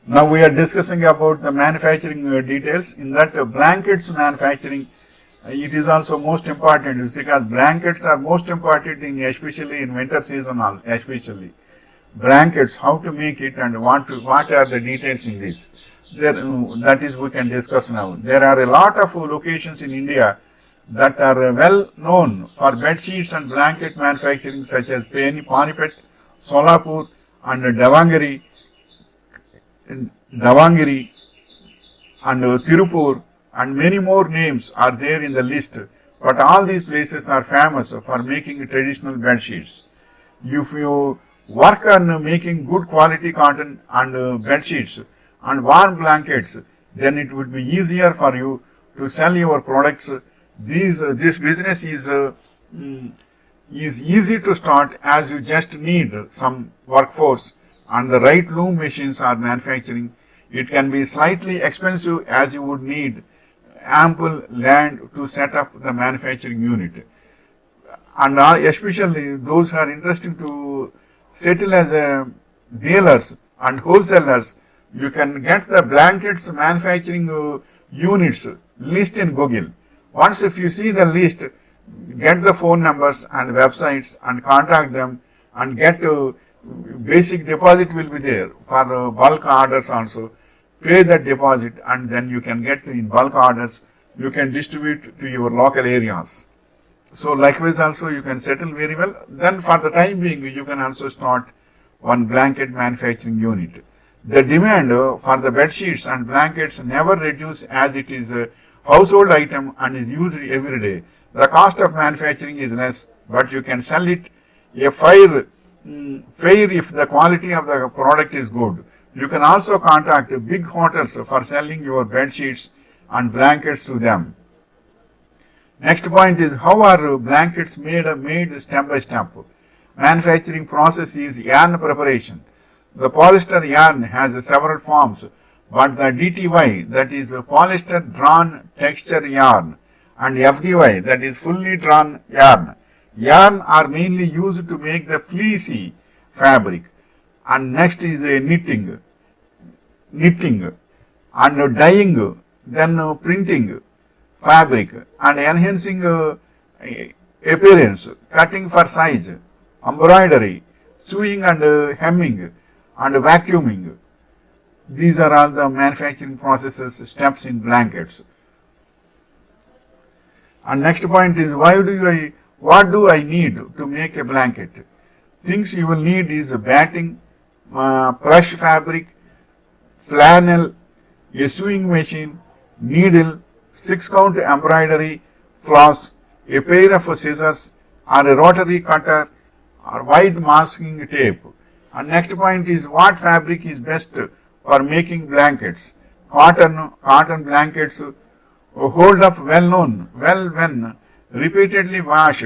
Now we are discussing about the manufacturing details. In that blankets manufacturing, it is also most important because blankets are most important especially in winter season, especially blankets, how to make it and what are the details in this. That is we can discuss now. There are a lot of locations in India that are well known for bed sheets and blanket manufacturing, such as Panipat, Solapur and Davangere and Tirupur, and many more names are there in the list, but all these places are famous for making traditional bed sheets. If you work on making good quality cotton and bed sheets and warm blankets, then it would be easier for you to sell your products. This business is easy to start, as you just need some workforce and the right loom machines are manufacturing. It can be slightly expensive, as you would need ample land to set up the manufacturing unit. And especially those who are interested to settle as dealers and wholesalers, you can get the blankets manufacturing units list in Google. Once if you see the list, get the phone numbers and websites and contact them and get basic deposit will be there for bulk orders also. Pay that deposit and then you can get in bulk orders. You can distribute to your local areas. So likewise also you can settle very well. Then for the time being you can also start one blanket manufacturing unit. The demand for the bed sheets and blankets never reduce, as it is a household item and is used every day. The cost of manufacturing is less, but you can sell it a fair if the quality of the product is good. You can also contact big hotels for selling your bed sheets and blankets to them. Next point is, how are blankets made step by step. Manufacturing process is yarn preparation. The polyester yarn has several forms, but the DTY, that is polyester drawn texture yarn, and FDY, that is fully drawn yarn. Yarn are mainly used to make the fleecy fabric. And next is knitting and dyeing, then printing fabric and enhancing appearance, cutting for size, embroidery, sewing and hemming and vacuuming. These are all the manufacturing processes steps in blankets. And next point is, what do I need to make a blanket? Things you will need is batting, plush fabric, flannel, a sewing machine, needle, 6-count embroidery, floss, a pair of scissors or a rotary cutter or wide masking tape. And next point is, what fabric is best for making blankets? Cotton blankets hold up well when repeatedly washed,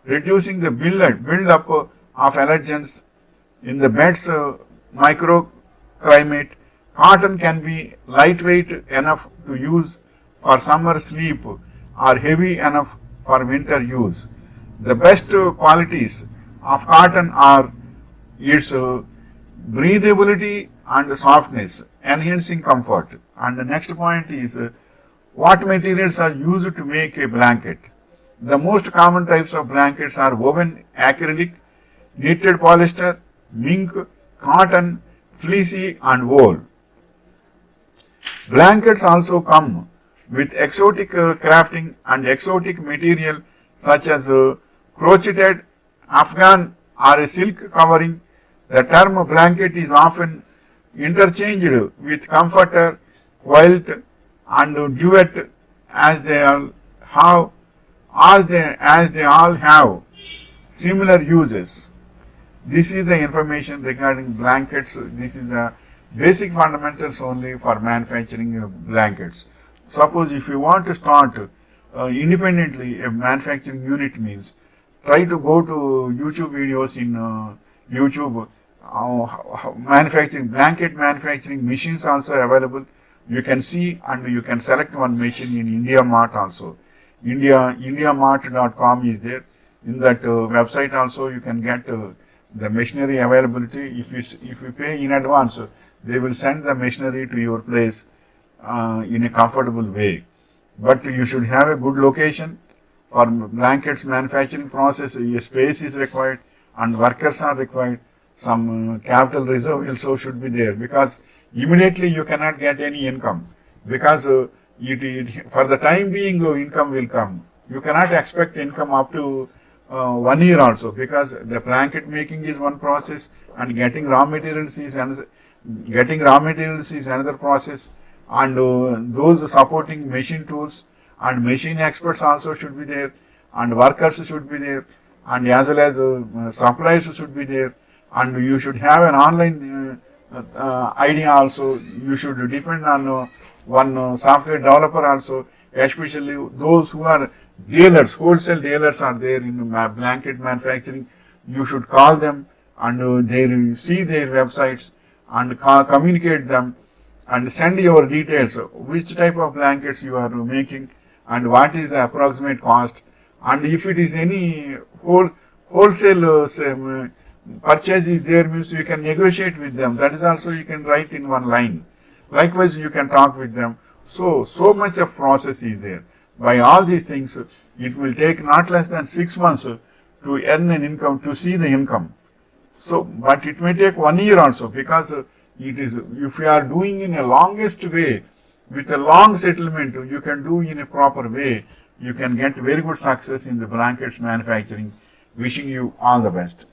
reducing the build-up of allergens in the bed's microclimate. Cotton can be lightweight enough to use for summer sleep or heavy enough for winter use. The best qualities of cotton are its breathability and softness, enhancing comfort. And the next point is, what materials are used to make a blanket? The most common types of blankets are woven acrylic, knitted polyester, mink, cotton, fleecy and wool. Blankets also come with exotic crafting and exotic material such as crocheted, Afghan or a silk covering. The term blanket is often interchanged with comforter, quilt and duvet, as they all have similar uses. This is the information regarding blankets. This is the basic fundamentals only for manufacturing blankets. Suppose if you want to start independently a manufacturing unit, means try to go to YouTube videos in YouTube. Manufacturing blanket manufacturing machines also available. You can see and you can select one machine in India Mart also. IndiaMart.com is there. In that website also you can get the machinery availability. If you pay in advance, they will send the machinery to your place in a comfortable way. But you should have a good location for blankets manufacturing process. A space is required and workers are required. Some capital reserve also should be there, because immediately you cannot get any income, because for the time being income will come. You cannot expect income up to 1 year also, because the blanket making is one process and getting raw materials is another, process, and those supporting machine tools and machine experts also should be there, and workers should be there, and as well as suppliers should be there, and you should have an online idea also. You should depend on one software developer also, especially those who are dealers, wholesale dealers are there in blanket manufacturing. You should call them and they see their websites and communicate them and send your details, which type of blankets you are making and what is the approximate cost, and if it is any wholesale purchase is there, means you can negotiate with them. That is also you can write in one line. Likewise, you can talk with them. So much of process is there. By all these things, it will take not less than 6 months to earn an income, to see the income. So, but it may take 1 year also, because it is, if you are doing in a longest way, with a long settlement, you can do in a proper way, you can get very good success in the blankets manufacturing. Wishing you all the best.